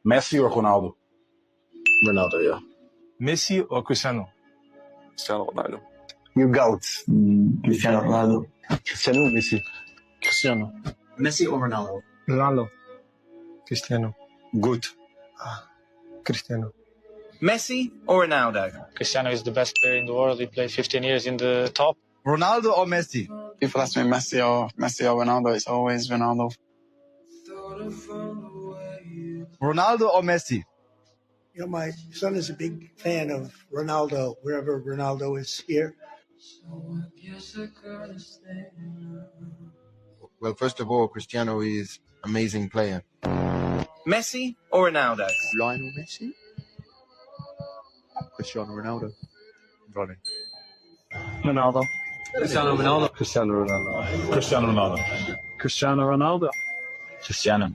Messi or Ronaldo? Ronaldo, yeah. Messi or Cristiano? Cristiano Ronaldo. You goat. Cristiano Ronaldo. Cristiano or Messi? Cristiano. Messi or Ronaldo? Ronaldo. Cristiano. Good. Cristiano. Messi or Ronaldo? Cristiano is the best player in the world. He played 15 years in the top. Ronaldo or Messi? People ask me Messi or Ronaldo. It's always Ronaldo. Ronaldo or Messi? You know, my son is a big fan of Ronaldo, wherever Ronaldo is here. Well, first of all, Cristiano is an amazing player. Messi or Ronaldo? Lionel Messi? Cristiano Ronaldo. Ronnie. Ronaldo. Cristiano Ronaldo. Cristiano Ronaldo. Cristiano Ronaldo. Cristiano Ronaldo. Cristiano.